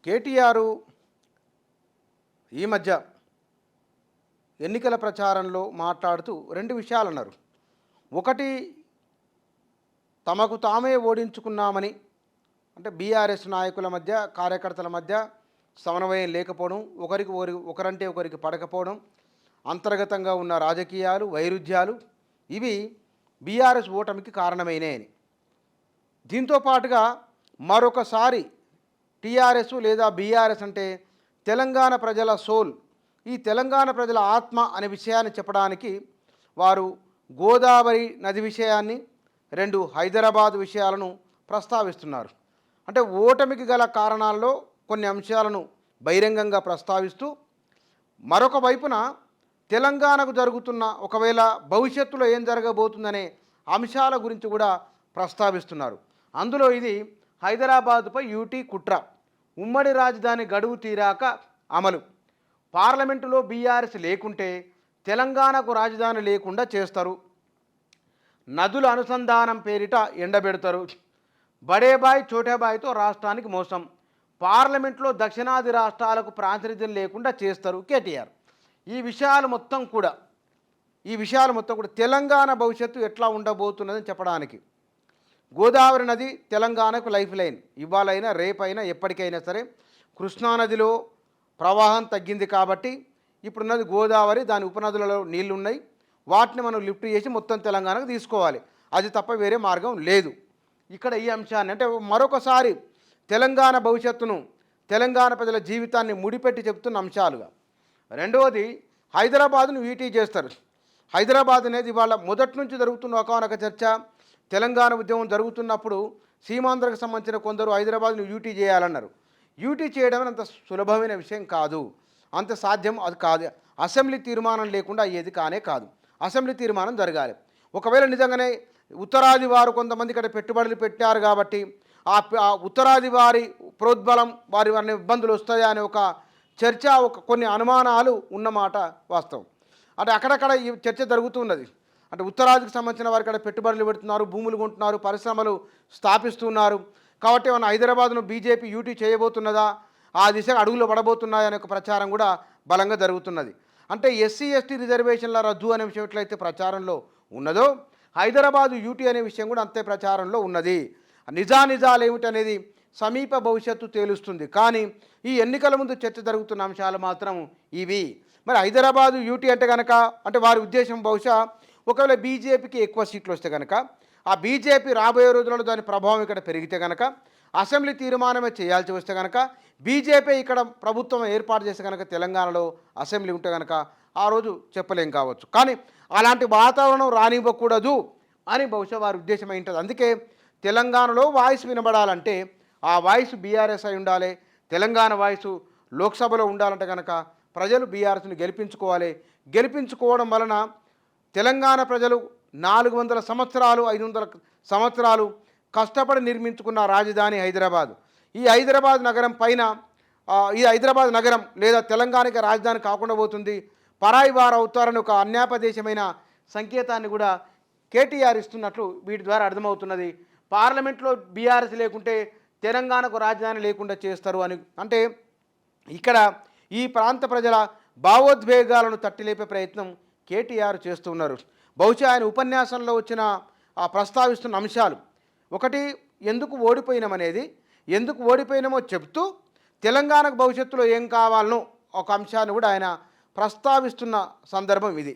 కేటీఆర్ ఈ మధ్య ఎన్నికల ప్రచారంలో మాట్లాడుతూ రెండు విషయాలు అన్నారు. ఒకటి, తమకు తామే ఓడించుకున్నామని, అంటే బీఆర్ఎస్ నాయకుల మధ్య కార్యకర్తల మధ్య సమన్వయం లేకపోవడం, ఒకరంటే ఒకరికి పడకపోవడం, అంతర్గతంగా ఉన్న రాజకీయాలు వైరుధ్యాలు ఇవి బీఆర్ఎస్ ఓటమికి కారణమైనాయని. దీంతో పాటుగా మరొకసారి టీఆర్ఎస్ లేదా బీఆర్ఎస్ అంటే తెలంగాణ ప్రజల సోల్, ఈ తెలంగాణ ప్రజల ఆత్మ అనే విషయాన్ని చెప్పడానికి వారు గోదావరి నది విషయాన్ని, రెండు హైదరాబాద్ విషయాలను ప్రస్తావిస్తున్నారు. అంటే ఓటమికి గల కారణాల్లో కొన్ని అంశాలను బహిరంగంగా ప్రస్తావిస్తూ, మరొక వైపున తెలంగాణకు జరుగుతున్న ఒకవేళ భవిష్యత్తులో ఏం జరగబోతుందనే అంశాల గురించి కూడా ప్రస్తావిస్తున్నారు. అందులో ఇది హైదరాబాదుపై యూటీ కుట్ర, ఉమ్మడి రాజధాని గడువు తీరాక అమలు, పార్లమెంటులో బీఆర్ఎస్ లేకుంటే తెలంగాణకు రాజధాని లేకుండా చేస్తారు, నదుల అనుసంధానం పేరిట ఎండబెడతారు, బడేబాయ్ చోటేబాయ్తో రాష్ట్రానికి మోసం, పార్లమెంట్లో దక్షిణాది రాష్ట్రాలకు ప్రాతినిధ్యం లేకుండా చేస్తారు కేటీఆర్. ఈ విషయాలు మొత్తం కూడా తెలంగాణ భవిష్యత్తు ఎట్లా ఉండబోతున్నదని చెప్పడానికి, గోదావరి నది తెలంగాణకు లైఫ్ లైన్, ఇవాళైనా రేపైనా ఎప్పటికైనా సరే కృష్ణానదిలో ప్రవాహం తగ్గింది కాబట్టి ఇప్పుడున్నది గోదావరి, దాని ఉపనదులలో నీళ్లు ఉన్నాయి, వాటిని మనం లిఫ్ట్ చేసి మొత్తం తెలంగాణకు తీసుకోవాలి, అది తప్ప వేరే మార్గం లేదు. ఇక్కడ ఈ అంశాన్ని అంటే మరొకసారి తెలంగాణ భవిష్యత్తును, తెలంగాణ ప్రజల జీవితాన్ని ముడిపెట్టి చెప్తున్న అంశాలుగా. రెండవది, హైదరాబాద్ను యూటీ చేస్తారు. హైదరాబాద్ అనేది ఇవాళ మొదటి నుంచి జరుగుతున్న ఒకనొక చర్చ. తెలంగాణ ఉద్యమం జరుగుతున్నప్పుడు సీమాంధ్రకు సంబంధించిన కొందరు హైదరాబాద్ను యూటీ చేయాలన్నారు. యూటీ చేయడం అంత సులభమైన విషయం కాదు, అంత సాధ్యం అది కాదు. అసెంబ్లీ తీర్మానం లేకుండా అయ్యేది కానే కాదు. అసెంబ్లీ తీర్మానం జరగాలి. ఒకవేళ నిజంగానే ఉత్తరాది వారు కొంతమంది ఇక్కడ పెట్టుబడులు పెట్టారు కాబట్టి ఆ ఉత్తరాది వారి ప్రోద్బలం, వారి ఇబ్బందులు వస్తాయా అనే ఒక చర్చ, కొన్ని అనుమానాలు ఉన్నమాట వాస్తవం. అంటే అక్కడక్కడ ఈ చర్చ జరుగుతున్నది. అంటే ఉత్తరాదికి సంబంధించిన వారు ఇక్కడ పెట్టుబడులు పెడుతున్నారు, భూములు కొంటున్నారు, పరిశ్రమలు స్థాపిస్తున్నారు కాబట్టి మన హైదరాబాద్ను బీజేపీ యూటీ చేయబోతున్నదా, ఆ దిశగా అడుగులు పడబోతున్నాయనే ఒక ప్రచారం కూడా బలంగా జరుగుతున్నది. అంటే ఎస్సీ ఎస్టీ రిజర్వేషన్ల రద్దు అనే విషయం ఎట్లయితే ప్రచారంలో ఉన్నదో, హైదరాబాదు యూటీ అనే విషయం కూడా అంతే ప్రచారంలో ఉన్నది. నిజాలు ఏమిటనేది సమీప భవిష్యత్తు తేలుస్తుంది. కానీ ఈ ఎన్నికల ముందు చర్చ జరుగుతున్న అంశాలు మాత్రం ఇవి. మరి హైదరాబాదు యూటీ అంటే కనుక, అంటే వారి ఉద్దేశం బహుశా ఒకవేళ బీజేపీకి ఎక్కువ సీట్లు వస్తే కనుక, ఆ బీజేపీ రాబోయే రోజులలో దాని ప్రభావం ఇక్కడ పెరిగితే కనుక, అసెంబ్లీ తీర్మానమే చేయాల్సి వస్తే కనుక, బీజేపీ ఇక్కడ ప్రభుత్వం ఏర్పాటు చేస్తే కనుక, తెలంగాణలో అసెంబ్లీ ఉంటే కనుక ఆ రోజు చెప్పలేం కావచ్చు. కానీ అలాంటి వాతావరణం రానివ్వకూడదు అని బహుశా వారి ఉద్దేశం అయి ఉంటుంది. అందుకే తెలంగాణలో వాయిస్ వినబడాలంటే ఆ వాయిస్ బీఆర్ఎస్ అయి ఉండాలి. తెలంగాణ వాయిస్ లోక్సభలో ఉండాలంటే కనుక ప్రజలు బీఆర్ఎస్ని గెలిపించుకోవాలి. గెలిపించుకోవడం వలన తెలంగాణ ప్రజలు 400 సంవత్సరాలు 500 సంవత్సరాలు కష్టపడి నిర్మించుకున్న రాజధాని హైదరాబాద్. ఈ హైదరాబాద్ నగరం పైన ఈ హైదరాబాద్ నగరం లేదా తెలంగాణకి రాజధాని కాకుండా పోతుంది, పరాయి వారు అవుతారని ఒక అన్యాపదేశమైన సంకేతాన్ని కూడా కేటీఆర్ ఇస్తున్నట్లు వీటి ద్వారా అర్థమవుతున్నది. పార్లమెంట్లో బీఆర్ఎస్ లేకుంటే తెలంగాణకు రాజధాని లేకుండా చేస్తారు అని. అంటే ఇక్కడ ఈ ప్రాంత ప్రజల భావోద్వేగాలను తట్టిలేపే ప్రయత్నం కేటీఆర్ చేస్తూ ఉన్నారు. బహుశా ఆయన ఉపన్యాసంలో వచ్చిన ప్రస్తావిస్తున్న అంశాలు, ఒకటి ఎందుకు ఓడిపోయినామనేది, ఎందుకు ఓడిపోయినామో చెప్తూ తెలంగాణకు భవిష్యత్తులో ఏం కావాలనో ఒక అంశాన్ని కూడా ఆయన ప్రస్తావిస్తున్న సందర్భం ఇది.